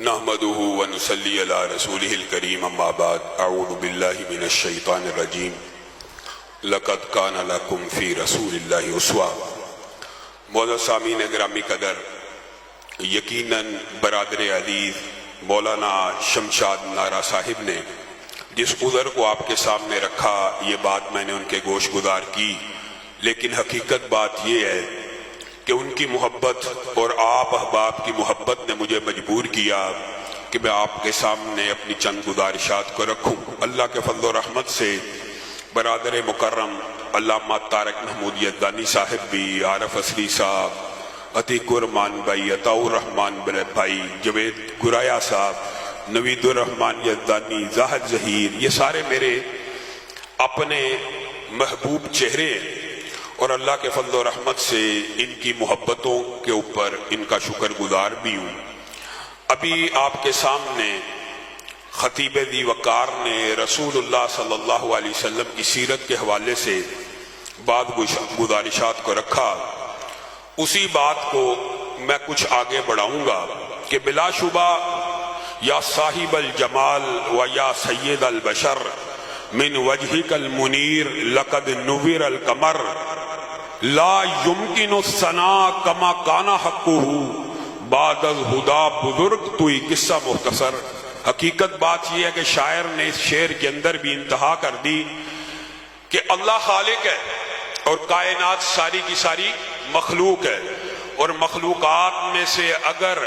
نحمده ونصلي على رسوله الكريم اما بعد اعوذ باللہ من الشیطان الرجیم لقد كان لكم في رسول الله اسوہ۔ معزز سامعین گرامی قدر، یقیناً برادر عزیز مولانا شمشاد نارا صاحب نے جس عذر کو آپ کے سامنے رکھا، یہ بات میں نے ان کے گوش گزار کی، لیکن حقیقت بات یہ ہے کہ ان کی محبت اور آپ احباب کی محبت نے مجھے مجبور کیا کہ میں آپ کے سامنے اپنی چند گزارشات کو رکھوں۔ اللہ کے فضل و رحمت سے برادر مکرم علامہ طارق محمود یزدانی صاحب بھی، عارف اصلی صاحب، عتیق الرحمان بھائی، عطاء الرحمان بھائی، جوید گرایا صاحب، نوید الرحمان یزدانی، زاہد ظہیر، یہ سارے میرے اپنے محبوب چہرے ہیں، اور اللہ کے فضل و رحمت سے ان کی محبتوں کے اوپر ان کا شکر گزار بھی ہوں۔ ابھی آپ کے سامنے خطیب ذی وقار نے رسول اللہ صلی اللہ علیہ وسلم کی سیرت کے حوالے سے بعض گزارشات کو رکھا، اسی بات کو میں کچھ آگے بڑھاؤں گا کہ بلا شبہ یا صاحب الجمال و یا سید البشر من وجہک المنیر لقد نور القمر لا يمکن الثناء کما کان حقہ بعد الہدا بزرگ توئی قصہ مختصر۔ حقیقت بات یہ ہے کہ شاعر نے اس شعر کے اندر بھی انتہا کر دی کہ اللہ خالق ہے اور کائنات ساری کی ساری مخلوق ہے، اور مخلوقات میں سے اگر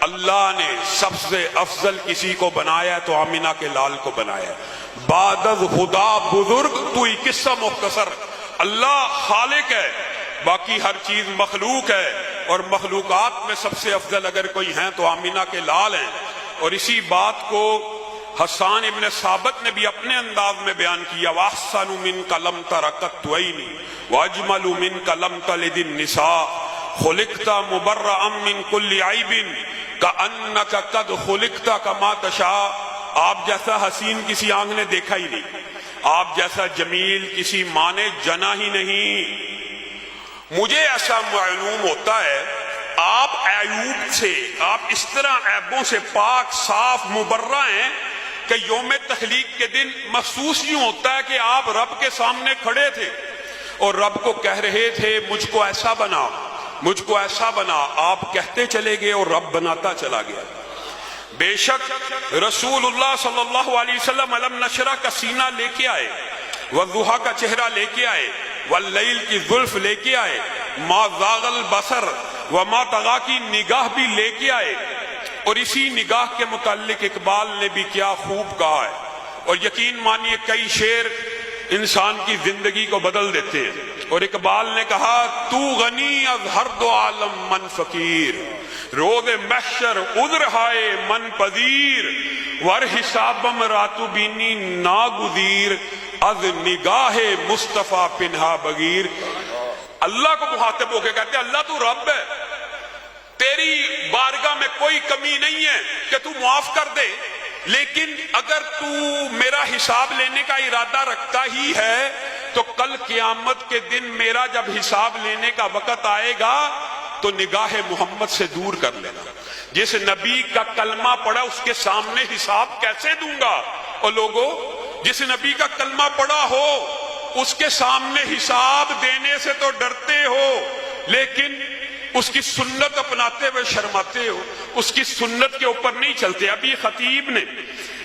اللہ نے سب سے افضل کسی کو بنایا ہے تو آمینہ کے لال کو بنایا ہے۔ بعد الہدا بزرگ توئی قصہ مختصر، اللہ خالق ہے، باقی ہر چیز مخلوق ہے، اور مخلوقات میں سب سے افضل اگر کوئی ہیں تو آمینہ کے لال ہیں۔ اور اسی بات کو حسان ابن ثابت نے بھی اپنے انداز میں بیان کیا، وَأَحْسَنُ مِنْكَ لَمْ تَرَ قَطُّ عَيْنِي وَأَجْمَلُ مِنْكَ لَمْ تَلِدِ النِّسَاءُ خُلِقْتَ مُبَرَّأً مِنْ كُلِّ عَيْبٍ كَأَنَّكَ قَدْ خُلِقْتَ كَمَا تَشَاءُ۔ آپ جیسا حسین کسی آنکھ نے دیکھا ہی نہیں، آپ جیسا جمیل کسی ماں نے جنا ہی نہیں۔ مجھے ایسا معلوم ہوتا ہے آپ عیوب سے، آپ اس طرح عیبوں سے پاک صاف مبرہ ہیں کہ یوم تخلیق کے دن محسوس یوں ہوتا ہے کہ آپ رب کے سامنے کھڑے تھے اور رب کو کہہ رہے تھے مجھ کو ایسا بنا، مجھ کو ایسا بنا۔ آپ کہتے چلے گئے اور رب بناتا چلا گیا۔ بے شک رسول اللہ صلی اللہ علیہ وسلم علم نشرہ کا سینہ لے کے آئے، والضحیٰ کا چہرہ لے کے آئے، واللیل کی زلف لے کے آئے، ما زاغ البصر وما طغیٰ کی نگاہ بھی لے کے آئے، اور اسی نگاہ کے متعلق اقبال نے بھی کیا خوب کہا ہے، اور یقین مانیے کئی شعر انسان کی زندگی کو بدل دیتے ہیں۔ اور اقبال نے کہا تو غنی از ہر دو عالم من فقیر، روز محشر عذر ہائے من پذیر، ور حسابم راتو بینی ناگزیر، از نگاہ مصطفیٰ پنہا بغیر۔ اللہ کو مخاطب ہو کے کہتے ہیں اللہ تو رب ہے، تیری بارگاہ میں کوئی کمی نہیں ہے کہ تو معاف کر دے، لیکن اگر تو میرا حساب لینے کا ارادہ رکھتا ہی ہے تو کل قیامت کے دن میرا جب حساب لینے کا وقت آئے گا تو نگاہ محمد سے دور کر لینا۔ جس نبی کا کلمہ پڑھا اس کے سامنے حساب کیسے دوں گا؟ اور لوگوں، جس نبی کا کلمہ پڑھا ہو اس کے سامنے حساب دینے سے تو ڈرتے ہو، لیکن اس کی سنت اپناتے ہوئے شرماتے ہو، اس کی سنت کے اوپر نہیں چلتے۔ ابھی خطیب نے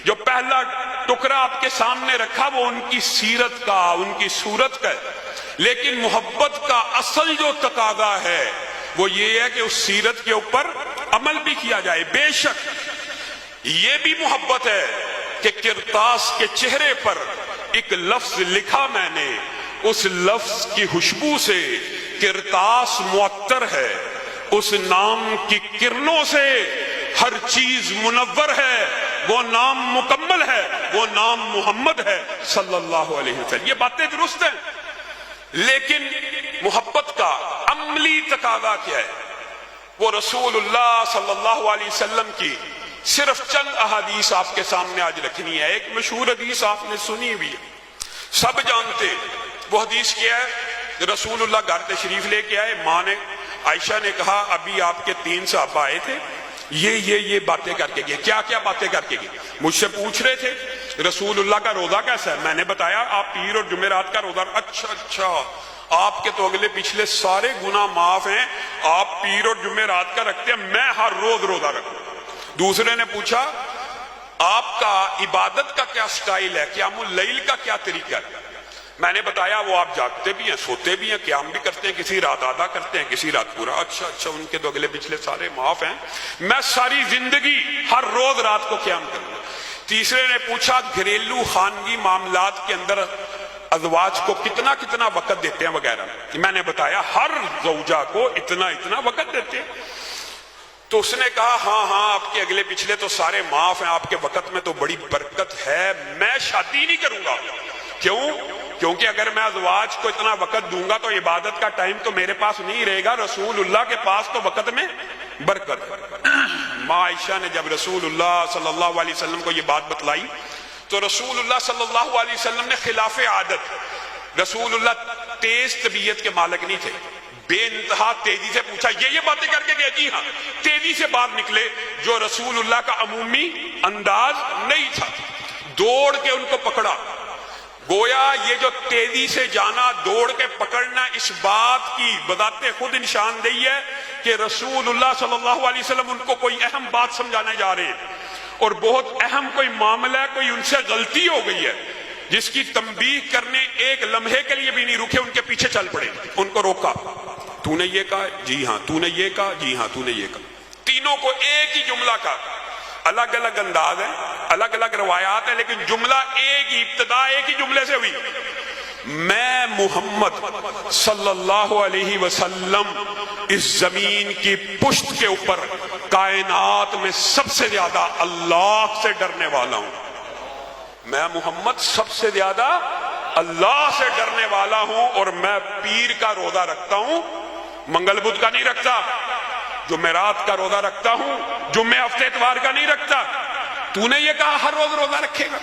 جو پہلا ٹکڑا آپ کے سامنے رکھا وہ ان کی سیرت کا، ان کی صورت کا ہے، لیکن محبت کا اصل جو تقاضا ہے وہ یہ ہے کہ اس سیرت کے اوپر عمل بھی کیا جائے۔ بے شک یہ بھی محبت ہے کہ کرتاس کے چہرے پر ایک لفظ لکھا میں نے، اس لفظ کی خوشبو سے کرتاس معطر ہے، اس نام کی کرنوں سے ہر چیز منور ہے، وہ نام مکمل ہے، وہ نام محمد ہے صلی اللہ علیہ وسلم۔ یہ باتیں درست ہیں، لیکن محبت کا عملی تقاضا کیا ہے؟ وہ رسول اللہ صلی اللہ علیہ وسلم کی صرف چند احادیث آپ کے سامنے آج رکھنی ہے۔ ایک مشہور حدیث آپ نے سنی ہوئی ہے، سب جانتے، وہ حدیث کیا ہے؟ رسول اللہ گھر تشریف لے کے آئے، ماں نے عائشہ نے کہا ابھی آپ کے 3 صحابہ آئے تھے، یہ باتیں کر کے گئے. کیا کیا باتیں کر کے گئے؟ مجھ سے پوچھ رہے تھے رسول اللہ کا روزہ کیسا ہے. میں نے بتایا آپ پیر اور جمعرات کا روزہ. اچھا آپ کے تو اگلے پچھلے سارے گناہ معاف ہیں, آپ پیر اور جمعرات کا رکھتے ہیں, میں ہر روز روزہ رکھوں. دوسرے نے پوچھا آپ کا عبادت کا کیا سٹائل ہے, قیام اللیل کا کیا طریقہ ہے. میں نے بتایا وہ آپ جاگتے بھی ہیں, سوتے بھی ہیں, قیام بھی کرتے ہیں, کسی رات آدھا کرتے ہیں, کسی رات پورا. اچھا ان کے تو اگلے پچھلے سارے معاف ہیں, میں ساری زندگی ہر روز رات کو قیام کروں گا. تیسرے نے پوچھا گھریلو خانگی معاملات کے اندر ازواج کو کتنا وقت دیتے ہیں وغیرہ. میں نے بتایا ہر زوجہ کو اتنا وقت دیتے ہیں. تو اس نے کہا ہاں آپ کے اگلے پچھلے تو سارے معاف ہیں, آپ کے وقت میں تو بڑی برکت ہے, میں شادی نہیں کروں گا. کیونکہ اگر میں ازواج کو اتنا وقت دوں گا تو عبادت کا ٹائم تو میرے پاس نہیں رہے گا, رسول اللہ کے پاس تو وقت میں برکت. ماں عائشہ نے جب رسول اللہ صلی اللہ علیہ وسلم کو یہ بات بتلائی تو رسول اللہ صلی اللہ علیہ وسلم نے خلاف عادت, رسول اللہ تیز طبیعت کے مالک نہیں تھے, بے انتہا تیزی سے پوچھا یہ باتیں کر کے گئے. جی ہاں, تیزی سے باہر نکلے جو رسول اللہ کا عمومی انداز نہیں تھا. دوڑ کے ان کو پکڑا. گویا یہ جو تیزی سے جانا, دوڑ کے پکڑنا, اس بات کی بذات خود نشاندہی ہے کہ رسول اللہ صلی اللہ علیہ وسلم ان کو کوئی اہم بات سمجھانے جا رہے ہیں, اور بہت اہم کوئی معاملہ ہے, کوئی ان سے غلطی ہو گئی ہے جس کی تنبیہ کرنے ایک لمحے کے لیے بھی نہیں رکے, ان کے پیچھے چل پڑے, ان کو روکا. تو نے یہ کہا, جی ہاں. تو نے یہ کہا, جی ہاں. تو نے یہ کہا. تینوں کو ایک ہی جملہ کہا, الگ الگ انداز ہیں, الگ الگ روایات ہیں, لیکن جملہ ایک ہی, ابتدا ایک ہی جملے سے ہوئی. میں محمد صلی اللہ علیہ وسلم اس زمین کی پشت کے اوپر کائنات میں سب سے زیادہ اللہ سے ڈرنے والا ہوں. میں محمد سب سے زیادہ اللہ سے ڈرنے والا ہوں, اور میں پیر کا روزہ رکھتا ہوں, منگل بدھ کا نہیں رکھتا, جمعرات کا روزہ رکھتا ہوں, جمعے ہفتے اتوار کا نہیں رکھتا. تو نے یہ کہا ہر روز روزہ رکھے گا.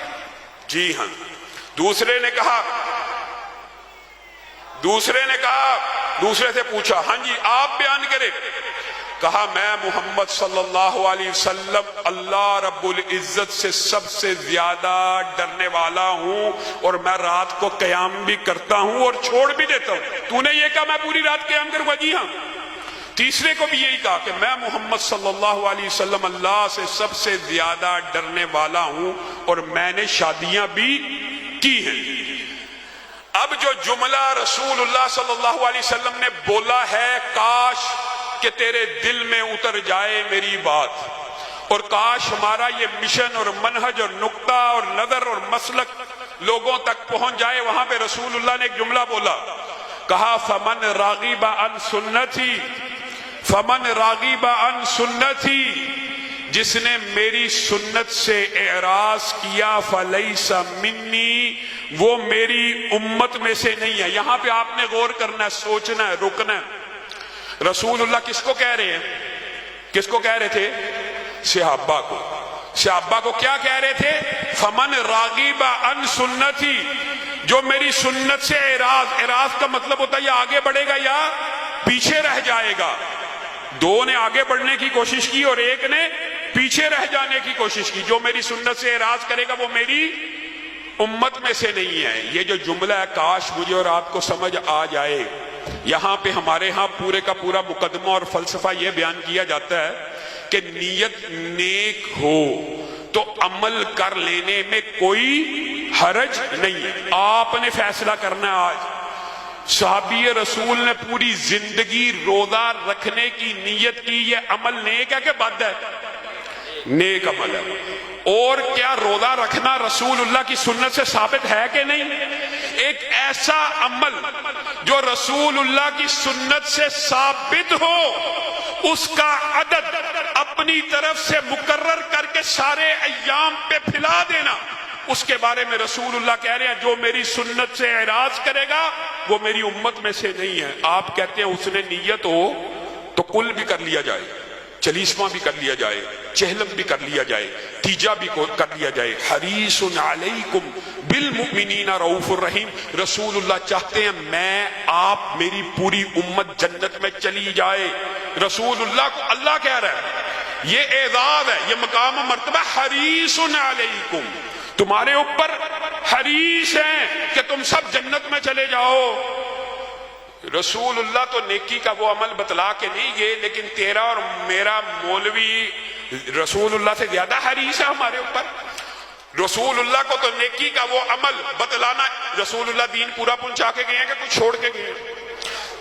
جی ہاں. دوسرے سے پوچھا ہاں جی آپ بیان کرے. کہا میں محمد صلی اللہ علیہ وسلم اللہ رب العزت سے سب سے زیادہ ڈرنے والا ہوں, اور میں رات کو قیام بھی کرتا ہوں اور چھوڑ بھی دیتا ہوں. تو نے یہ کہا میں پوری رات قیام کروں گا. جی ہاں. تیسرے کو بھی یہی کہا کہ میں محمد صلی اللہ علیہ وسلم اللہ سے سب سے زیادہ ڈرنے والا ہوں, اور میں نے شادیاں بھی کی ہیں. اب جو جملہ رسول اللہ صلی اللہ علیہ وسلم نے بولا ہے, کاش کہ تیرے دل میں اتر جائے میری بات, اور کاش ہمارا یہ مشن اور منہج اور نقطہ اور نظر اور مسلک لوگوں تک پہنچ جائے. وہاں پہ رسول اللہ نے ایک جملہ بولا, کہا فمن راغب عن سنتی, فمن راغب عن سنتی, جس نے میری سنت سے اعراض کیا, فلیس منی, وہ میری امت میں سے نہیں ہے. یہاں پہ آپ نے غور کرنا ہے, سوچنا ہے, رکنا ہے. رسول اللہ کس کو کہہ رہے ہیں, کس کو کہہ رہے تھے؟ صحابہ کو. صحابہ کو کیا کہہ رہے تھے؟ فمن راغب عن سنتی, جو میری سنت سے اعراض کا مطلب ہوتا ہے یا آگے بڑھے گا یا پیچھے رہ جائے گا. دو نے آگے بڑھنے کی کوشش کی اور ایک نے پیچھے رہ جانے کی کوشش کی. جو میری سنت سے اعراض کرے گا وہ میری امت میں سے نہیں ہے. یہ جو جملہ ہے کاش مجھے اور آپ کو سمجھ آ جائے. یہاں پہ ہمارے ہاں پورے کا پورا مقدمہ اور فلسفہ یہ بیان کیا جاتا ہے کہ نیت نیک ہو تو عمل کر لینے میں کوئی حرج نہیں ہے. آپ نے فیصلہ کرنا ہے. آج صحابی رسول نے پوری زندگی روزہ رکھنے کی نیت کی, یہ عمل نیک ہے کہ بد ہے؟ نیک عمل ہے. اور کیا روزہ رکھنا رسول اللہ کی سنت سے ثابت ہے کہ نہیں؟ ایک ایسا عمل جو رسول اللہ کی سنت سے ثابت ہو, اس کا عدد اپنی طرف سے مقرر کر کے سارے ایام پہ پھیلا دینا, اس کے بارے میں رسول اللہ کہہ رہے ہیں جو میری سنت سے اعراض کرے گا وہ میری امت میں سے نہیں ہے. آپ کہتے ہیں اس نے نیت ہو تو کل بھی کر لیا جائے, چلیسواں بھی کر لیا جائے, چہلم بھی کر لیا جائے, تیجا بھی کر لیا جائے. حریص علیکم بالمؤمنین رؤوف الرحیم. رسول اللہ چاہتے ہیں میں آپ میری پوری امت جنت میں چلی جائے. رسول اللہ کو اللہ کہہ رہا ہے یہ اعزاز ہے، یہ مقام و مرتبہ حریص علیکم، تمہارے اوپر حریص ہیں کہ تم سب جنت میں چلے جاؤ۔ رسول اللہ تو نیکی کا وہ عمل بتلا کے نہیں گئے، لیکن تیرا اور میرا مولوی رسول اللہ سے زیادہ حریص ہے ہمارے اوپر۔ رسول اللہ کو تو نیکی کا وہ عمل بتلانا، رسول اللہ دین پورا پہنچا کے گئے ہیں کہ کچھ چھوڑ کے گئے ہیں؟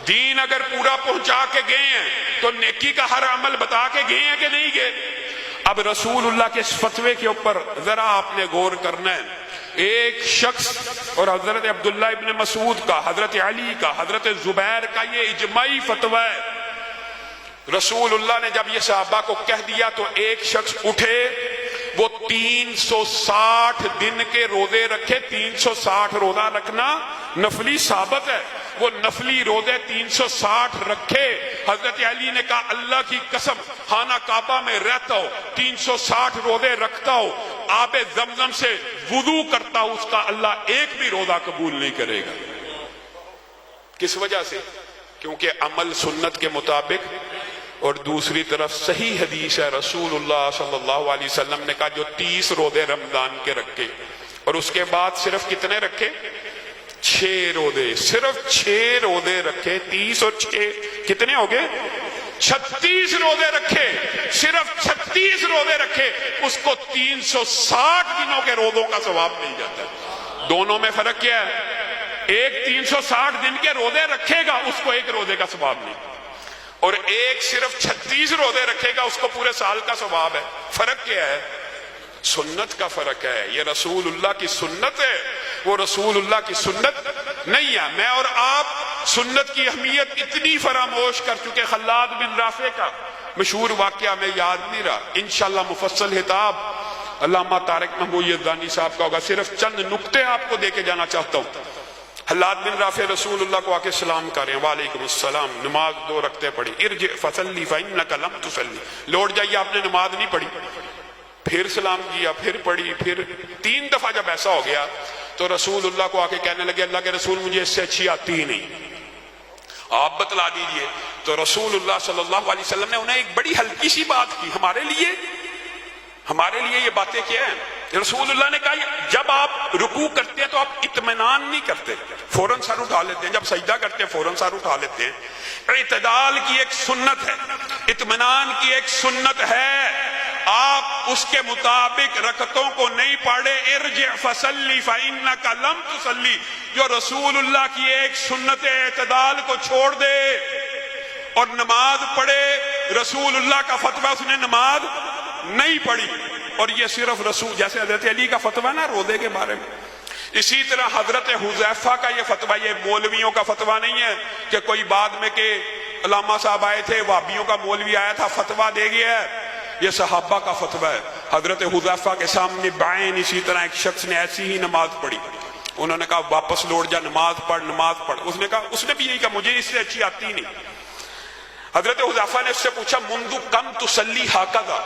دین اگر پورا پہنچا کے گئے ہیں تو نیکی کا ہر عمل بتا کے گئے ہیں کہ نہیں گئے؟ اب رسول اللہ کے اس فتوے کے اوپر ذرا آپ نے غور کرنا ہے۔ ایک شخص، اور حضرت عبداللہ ابن مسعود کا، حضرت علی کا، حضرت زبیر کا یہ اجماعی فتویٰ ہے۔ رسول اللہ نے جب یہ صحابہ کو کہہ دیا تو ایک شخص اٹھے، وہ 360 دن کے روزے رکھے۔ 360 روزہ رکھنا نفلی ثابت ہے، وہ نفلی روزے 360 رکھے۔ حضرت علی نے کہا اللہ کی قسم خانہ کعبہ میں رہتا ہو، 360 روزے رکھتا ہو، آب زمزم سے وضو کرتا ہو، اس کا اللہ ایک بھی روزہ قبول نہیں کرے گا۔ کس وجہ سے؟ کیونکہ عمل سنت کے مطابق، اور دوسری طرف صحیح حدیث ہے، رسول اللہ صلی اللہ علیہ وسلم نے کہا جو 30 روزے رمضان کے رکھے اور اس کے بعد صرف کتنے رکھے؟ 6 روزے، صرف 6 روزے رکھے، 30 اور 6 کتنے ہو گئے؟ 36 روزے رکھے، صرف 36 روزے رکھے، اس کو 360 دنوں کے روزوں کا ثواب مل جاتا ہے۔ دونوں میں فرق کیا ہے؟ ایک 360 دن کے روزے رکھے گا، اس کو ایک روزے کا ثواب نہیں، اور ایک صرف 36 روزے رکھے گا، اس کو پورے سال کا ثواب ہے۔ فرق کیا ہے؟ سنت کا فرق ہے۔ یہ رسول اللہ کی سنت ہے، وہ رسول اللہ کی سنت نہیں ہے۔ میں اور آپ سنت کی اہمیت اتنی فراموش کر چکے۔ خلاد بن رافع کا مشہور واقعہ میں یاد نہیں رہا، انشاءاللہ مفصل خطاب علامہ طارق محمود یزدانی صاحب کا ہوگا، صرف چند نکتے آپ کو دے کے جانا چاہتا ہوں۔ خلاد بن رافع رسول اللہ کو آ کے سلام کریں، وعلیکم السلام، نماز 2 رکعتیں پڑھی، ارجع فصلی فإنک لم تصلی، لوٹ جائیے آپ نے نماز نہیں پڑھی۔ پھر سلام کیا، پھر پڑھی، پھر 3 دفعہ جب ایسا ہو گیا تو رسول اللہ کو آ کے کہنے لگے اللہ کے رسول مجھے اس سے اچھی آتی ہی نہیں، آپ بتلا دیجئے۔ تو رسول اللہ صلی اللہ علیہ وسلم نے انہیں ایک بڑی ہلکی سی بات کی، ہمارے لیے یہ باتیں کیا ہیں؟ رسول اللہ نے کہا جب آپ رکوع کرتے ہیں تو آپ اطمینان نہیں کرتے، فوراً سر اٹھا لیتے ہیں، جب سجدہ کرتے ہیں فوراً سر اٹھا لیتے ہیں۔ اعتدال کی ایک سنت ہے، اطمینان کی ایک سنت ہے، آپ اس کے مطابق رکعتوں کو نہیں پڑھے۔ ارجع فصلی فإنک لم تصلی، جو رسول اللہ کی ایک سنت اعتدال کو چھوڑ دے اور نماز پڑھے، رسول اللہ کا فتویٰ اس نے نماز نہیں پڑھی۔ اور یہ صرف رسول، جیسے حضرت علی کا فتویٰ نا روزے کے بارے میں، اسی طرح حضرت حذیفہ کا یہ فتویٰ، یہ مولویوں کا فتویٰ نہیں ہے کہ کوئی بعد میں کہ علامہ صاحب آئے تھے، وہابیوں کا مولوی آیا تھا فتویٰ دے گیا ہے، یہ صحابہ کا فتویٰ ہے۔ حضرت حذیفہ کے سامنے بعین اسی طرح ایک شخص نے ایسی ہی نماز پڑھی، انہوں نے کہا واپس لوٹ جا، نماز پڑھ نماز پڑھ۔ اس نے بھی یہی کہا مجھے اس سے اچھی آتی نہیں۔ حضرت حذیفہ نے اس سے پوچھا منذ کم تصلی ہکذا،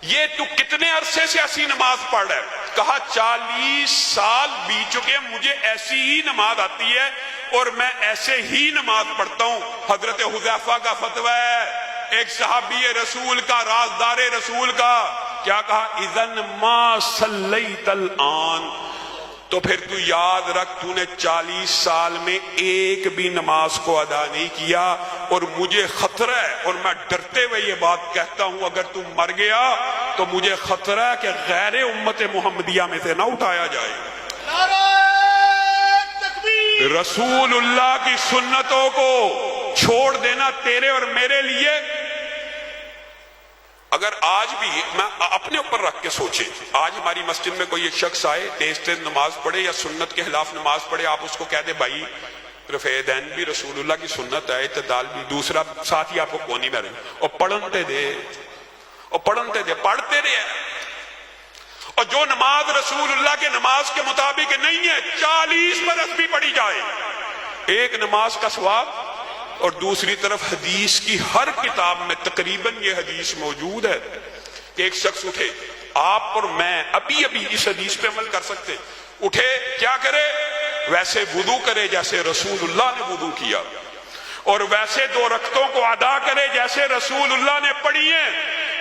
یہ تو کتنے عرصے سے ایسی نماز پڑھ رہا ہے؟ کہا 40 سال بیت چکے، مجھے ایسی ہی نماز آتی ہے اور میں ایسے ہی نماز پڑھتا ہوں۔ حضرت حذیفہ کا فتویٰ ہے، ایک صحابی رسول کا، رازدار رسول کا، کیا کہا؟ اذن ما صلیت الان، تو پھر تو یاد رکھ تو نے 40 سال میں ایک بھی نماز کو ادا نہیں کیا، اور مجھے خطرہ ہے اور میں ڈرتے ہوئے یہ بات کہتا ہوں اگر تو مر گیا تو مجھے خطرہ ہے کہ غیر امت محمدیہ میں سے نہ اٹھایا جائے۔ رسول اللہ کی سنتوں کو چھوڑ دینا تیرے اور میرے لیے، اگر آج بھی میں اپنے اوپر رکھ کے سوچیں، آج ہماری مسجد میں کوئی ایک شخص آئے تیز تیز نماز پڑھے یا سنت کے خلاف نماز پڑھے، آپ اس کو کہہ دیں بھائی رفع دین بھی رسول اللہ کی سنت ہے، اعتدال بھی، دوسرا ساتھ ہی آپ کو کون نہیں رہے، اور پڑھنتے دے پڑھتے رہے، اور جو نماز رسول اللہ کے نماز کے مطابق نہیں ہے 40 برس بھی پڑھی جائے ایک نماز کا ثواب۔ اور دوسری طرف حدیث کی ہر کتاب میں تقریباً یہ حدیث موجود ہے کہ ایک شخص اٹھے، آپ اور میں ابھی اس حدیث پہ عمل کر سکتے، اٹھے کیا کرے؟ ویسے وضو کرے جیسے رسول اللہ نے وضو کیا، اور ویسے 2 رکعتوں کو ادا کرے جیسے رسول اللہ نے پڑھی ہیں،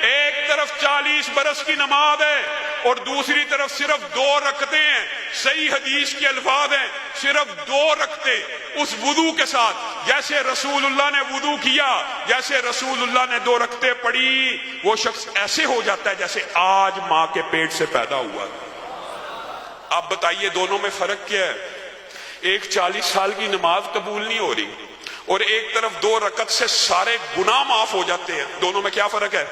ایک طرف 40 برس کی نماز ہے اور دوسری طرف صرف 2 رکعتیں ہیں. صحیح حدیث کے الفاظ ہیں صرف 2 رکعتیں اس وضو کے ساتھ. جیسے رسول اللہ نے وضو کیا، جیسے رسول اللہ نے 2 رکعتیں پڑھی، وہ شخص ایسے ہو جاتا ہے جیسے آج ماں کے پیٹ سے پیدا ہوا. آپ بتائیے دونوں میں فرق کیا ہے؟ ایک 40 سال کی نماز قبول نہیں ہو رہی اور ایک طرف 2 رکعت سے سارے گناہ معاف ہو جاتے ہیں. دونوں میں کیا فرق ہے؟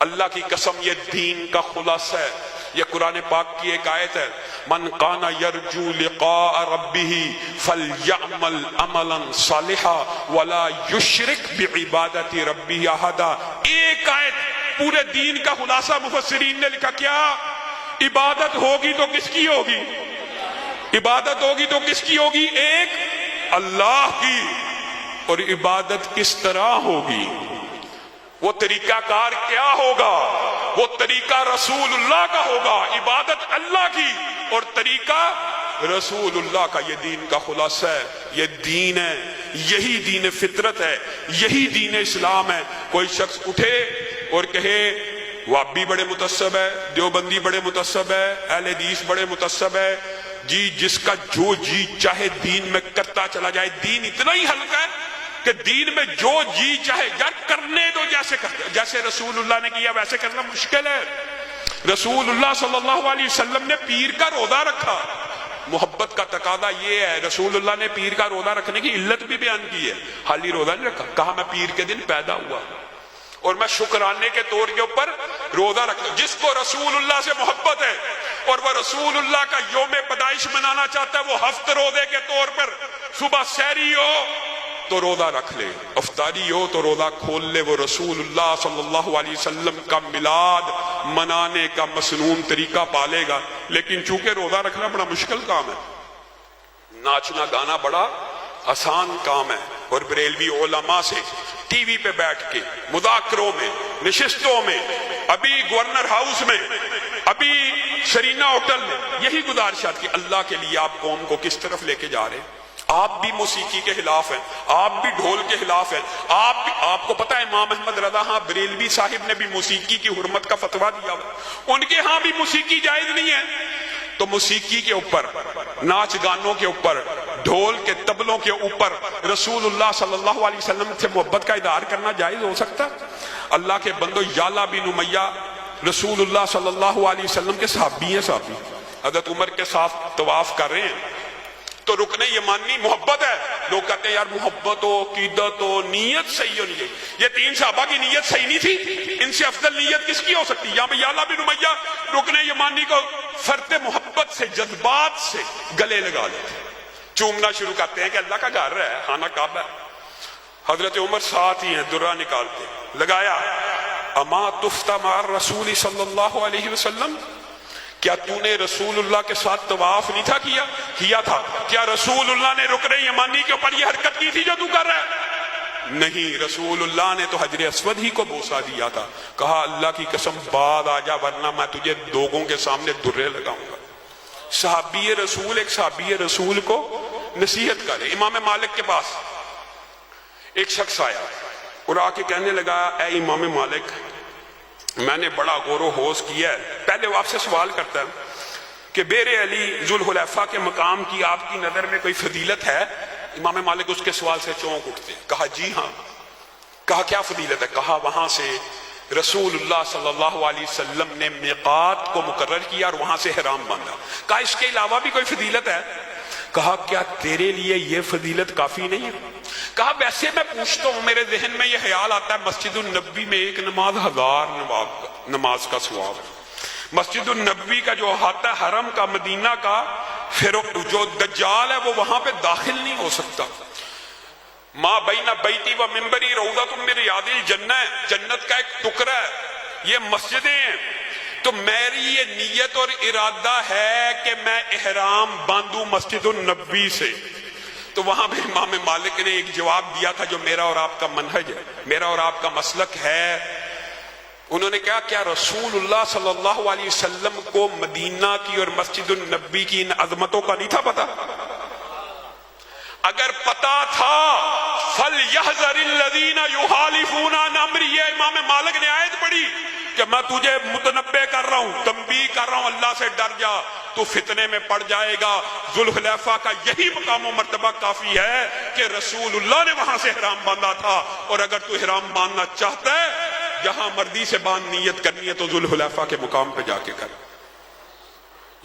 اللہ کی قسم یہ دین کا خلاصہ ہے. یہ قرآن پاک کی ایک آیت ہے، من کان یرجو لقاء ربہ فلیعمل عملا صالحا ولا یشرک بعبادت ربہ احدا. ایک آیت پورے دین کا خلاصہ مفسرین نے لکھا. کیا عبادت ہوگی تو کس کی ہوگی؟ عبادت ہوگی تو کس کی ہوگی؟ ایک اللہ کی. اور عبادت کس طرح ہوگی؟ وہ طریقہ کار کیا ہوگا؟ وہ طریقہ رسول اللہ کا ہوگا. عبادت اللہ کی اور طریقہ رسول اللہ کا. یہ دین کا خلاصہ ہے، یہ دین ہے، یہی دین فطرت ہے، یہی دین اسلام ہے. کوئی شخص اٹھے اور کہے وہابی بڑے متعصب ہے، دیوبندی بڑے متعصب ہے، اہل حدیث بڑے متعصب ہے، جی جس کا جو جی چاہے دین میں کرتا چلا جائے. دین اتنا ہی ہلکا ہے کہ دین میں جو جی چاہے یار کرنے دو. جیسے رسول اللہ نے کیا ویسے کرنا مشکل ہے. رسول اللہ صلی اللہ علیہ وسلم نے پیر کا روزہ رکھا. محبت کا تقاضا یہ ہے، رسول اللہ نے پیر کا روزہ رکھنے کی علت بھی بیان کی ہے. خالی روزہ نہیں رکھا، کہا میں پیر کے دن پیدا ہوا اور میں شکرانے کے طور کے اوپر روزہ رکھتا ہوں. جس کو رسول اللہ سے محبت ہے اور وہ رسول اللہ کا یوم پیدائش منانا چاہتا ہے، وہ ہفت روزے کے طور پر صبح سحری ہو تو روزہ رکھ لے، افطاری ہو تو روزہ کھول لے. وہ رسول اللہ صلی اللہ علیہ وسلم کا میلاد منانے کا مسنون طریقہ پالے گا. لیکن چونکہ روزہ رکھنا بڑا مشکل کام ہے، ناچنا گانا بڑا آسان کام ہے. اور بریلوی علماء سے ٹی وی پہ بیٹھ کے مذاکروں میں، نشستوں میں، ابھی گورنر ہاؤس میں، ابھی شرینا ہوٹل میں یہی گزارشات کی اللہ کے لیے آپ قوم کو کس طرف لے کے جا رہے ہیں؟ آپ بھی موسیقی کے خلاف ہیں، آپ بھی ڈھول کے خلاف ہیں. آپ کو پتہ ہے امام احمد رضا ہاں بریلوی صاحب نے بھی موسیقی کی حرمت کا فتویٰ دیا ہوا. ان کے ہاں بھی موسیقی جائز نہیں ہے. تو موسیقی کے اوپر، ناچ گانوں کے اوپر، ڈھول کے طبلوں کے اوپر رسول اللہ صلی اللہ علیہ وسلم سے محبت کا اظہار کرنا جائز ہو سکتا؟ اللہ کے بندو، یالا بن امیہ رسول اللہ صلی اللہ علیہ وسلم کے صحابی ہیں. صحابی حضرت عمر کے ساتھ طواف کر رہے ہیں تو رکن یمانی محبت ہے. لوگ کہتے ہیں یار محبت ہو، عقیدت ہو، نیت صحیح ہونی چاہیے. یہ 3 صحابہ کی نیت صحیح نہیں تھی، ان سے افضل نیت کس کی ہو سکتی؟ یہاں پہ یالا بن امیہ رکن یمانی کو فرط محبت سے، جذبات سے گلے لگا لیتے، چومنا شروع کرتے ہیں کہ اللہ کا گھر ہے، خانہ کعبہ ہے. حضرت عمر ساتھ ہی ہیں، درہ نکالتے لگایا، اما تفتا مع رسول صلی اللہ علیہ وسلم، کیا تو نے رسول اللہ کے ساتھ طواف نہیں تھا کیا تھا؟ کیا رسول اللہ نے رکن یمانی کے اوپر یہ حرکت کی تھی جو تو کر رہا ہے؟ نہیں، رسول اللہ نے تو حجر اسود ہی کو بوسہ دیا تھا. کہا اللہ کی قسم بعد آ جا ورنہ میں تجھے لوگوں کے سامنے درے لگاؤں گا. صحابی رسول ایک صحابی رسول کو نصیحت کرے. امام مالک کے پاس ایک شخص آیا اور آ کے کہنے لگا، اے امام مالک، میں نے بڑا غور و خوض کیا ہے. پہلے وہ آپ سے سوال کرتا ہے کہ بیر علی ذوالحلیفہ کے مقام کی آپ کی نظر میں کوئی فضیلت ہے؟ امام مالک اس کے سوال سے چونک اٹھتے. کہا جی ہاں. کہا کیا فضیلت ہے؟ کہا وہاں سے رسول اللہ صلی اللہ علیہ وسلم نے میقات کو مقرر کیا اور وہاں سے احرام باندھا. کہا اس کے علاوہ بھی کوئی فضیلت ہے؟ کہا کیا تیرے لیے یہ فضیلت کافی نہیں ہے؟ کہا ویسے میں پوچھتا ہوں، میرے ذہن میں یہ خیال آتا ہے مسجد النبی میں ایک نماز 1000 نماز کا ثواب ہے. مسجد النبی کا جو احاطہ حرم کا، مدینہ کا، پھر جو دجال ہے وہ وہاں پہ داخل نہیں ہو سکتا. ما بین بیتی و منبری روضۃ من ریاض الجنہ، جنت کا ایک ٹکڑا ہے. یہ مسجدیں ہیں. تو میری یہ نیت اور ارادہ ہے کہ میں احرام باندھوں مسجد النبی سے. تو وہاں بھی امام مالک نے ایک جواب دیا تھا جو میرا اور آپ کا منہج ہے، میرا اور آپ کا مسلک ہے. انہوں نے کہا کیا رسول اللہ صلی اللہ علیہ وسلم کو مدینہ کی اور مسجد النبی کی ان عظمتوں کا نہیں تھا پتا؟ اگر پتا تھا فَلْيَحْذَرِ الَّذِينَ يُخَالِفُونَ عَنْ أَمْرِهِ. یہ امام مالک نے آیت پڑھی کہ میں تجھے متنبہ کر رہا ہوں، تنبیہ کر رہا ہوں، اللہ سے ڈر جا، تو فتنے میں پڑ جائے گا. ذوالحلیفہ کا یہی مقام و مرتبہ کافی ہے کہ رسول اللہ نے وہاں سے احرام باندھا تھا، اور اگر تو احرام باندھنا چاہتا ہے جہاں مردی سے باندھ نیت کرنی ہے تو ذوالحلیفہ کے مقام پہ جا کے کر.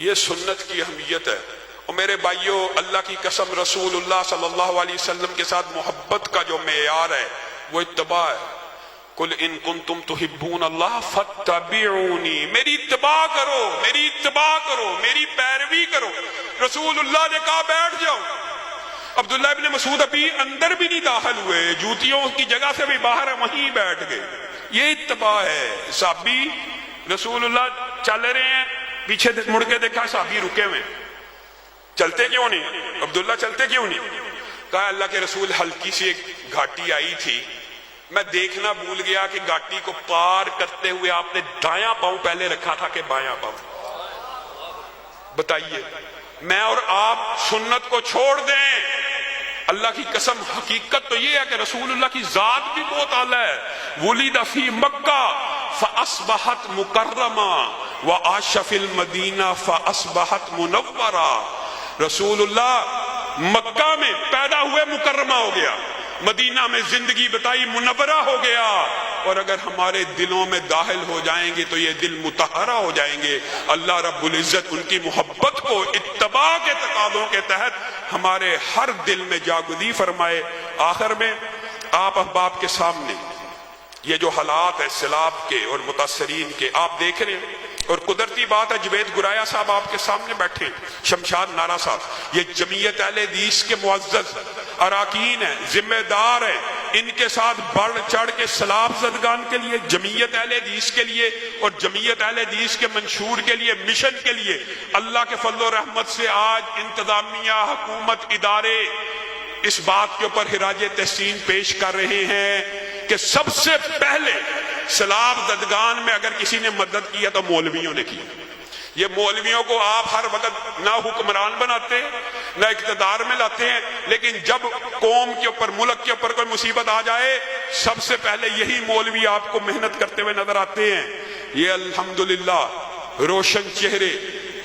یہ سنت کی اہمیت ہے. اور میرے بھائیوں، اللہ کی قسم، رسول اللہ صلی اللہ علیہ وسلم کے ساتھ محبت کا جو معیار ہے وہ اتباع ہے. قُلْ إِن كُنتُمْ تُحِبُّونَ اللَّهَ فَاتَّبِعُونِي. میری اتباع کرو، میری اتباع کرو، میری پیروی کرو. رسول اللہ نے کہا بیٹھ جاؤ. عبداللہ ابن مسعود ابھی اندر بھی نہیں داخل ہوئے، جوتیوں کی جگہ سے بھی باہر وہیں بیٹھ گئے. یہ اتباع ہے. صحابی رسول اللہ چل رہے ہیں، پیچھے مڑ کے دیکھا صحابی رکے ہوئے. چلتے کیوں نہیں؟ عبداللہ چلتے کیوں نہیں؟ کہا اللہ کے رسول ہلکی سی ایک گھاٹی آئی تھی، میں دیکھنا بھول گیا کہ گھاٹی کو پار کرتے ہوئے آپ نے دایاں پاؤں پہلے رکھا تھا کہ بایاں پاؤں. بتائیے، میں اور آپ سنت کو چھوڑ دیں؟ اللہ کی قسم حقیقت تو یہ ہے کہ رسول اللہ کی ذات بھی بہت اعلیٰ ہے. ولد فی مکہ فاصبحت مکرمہ وعاش فی المدینہ فاصبحت منورہ. رسول اللہ مکہ میں پیدا ہوئے مکرمہ ہو گیا، مدینہ میں زندگی بتائی منورہ ہو گیا، اور اگر ہمارے دلوں میں داخل ہو جائیں گے تو یہ دل مطہرہ ہو جائیں گے. اللہ رب العزت ان کی محبت کو اتباع کے تقاضوں کے تحت ہمارے ہر دل میں جاگزی فرمائے. آخر میں آپ احباب کے سامنے یہ جو حالات ہے سیلاب کے اور متاثرین کے آپ دیکھ رہے ہیں، اور قدرتی بات ہے جوید گرایا صاحب آپ کے سامنے بیٹھے، شمشاد نارا صاحب، یہ جمعیت اہل حدیث کے معزز اراکین ہیں، ذمہ دار ہیں. ان کے ساتھ بڑھ چڑھ کے سیلاب زدگان کے لیے، جمعیت اہل حدیث کے لیے اور جمعیت اہل حدیث کے منشور کے لیے، مشن کے لیے اللہ کے فضل و رحمت سے آج انتظامیہ، حکومت، ادارے اس بات کے اوپر خراج تحسین پیش کر رہے ہیں کہ سب سے پہلے سیلاب زدگان میں اگر کسی نے مدد کی ہے تو مولویوں نے کی. یہ مولویوں کو آپ ہر وقت نہ حکمران بناتے ہیں نہ اقتدار میں لاتے ہیں، لیکن جب قوم کے اوپر، ملک کے اوپر کوئی مصیبت آ جائے سب سے پہلے یہی مولوی آپ کو محنت کرتے ہوئے نظر آتے ہیں. یہ الحمدللہ روشن چہرے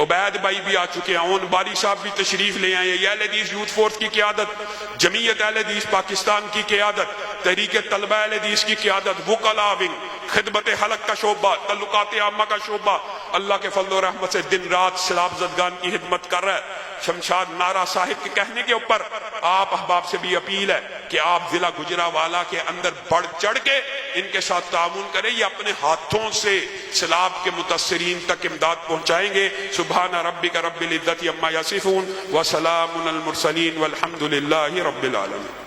عبید بھائی بھی آ چکے ہیں، اون باری صاحب بھی تشریف لے آئے ہیں. یہ اہل حدیث یوتھ فورس کی قیادت، جمعیت اہل حدیث پاکستان کی قیادت، تحریک طلبہ اہل حدیث کی قیادت، وکلاء ونگ، خدمت حلق کا شعبہ، تعلقات عامہ کا شعبہ، اللہ کے فضل و رحمت سے دن رات سیلاب زدگان کی خدمت کر رہا ہے. شمشاد نارا صاحب کے کہنے کے اوپر آپ احباب سے بھی اپیل ہے کہ آپ ضلع گجرانوالہ کے اندر بڑھ چڑھ کے ان کے ساتھ تعاون کریں. یہ اپنے ہاتھوں سے سیلاب کے متاثرین تک امداد پہنچائیں گے. سبحان ربک رب العزت عما یصفون وسلام علی المرسلین والحمد للہ رب العالمین.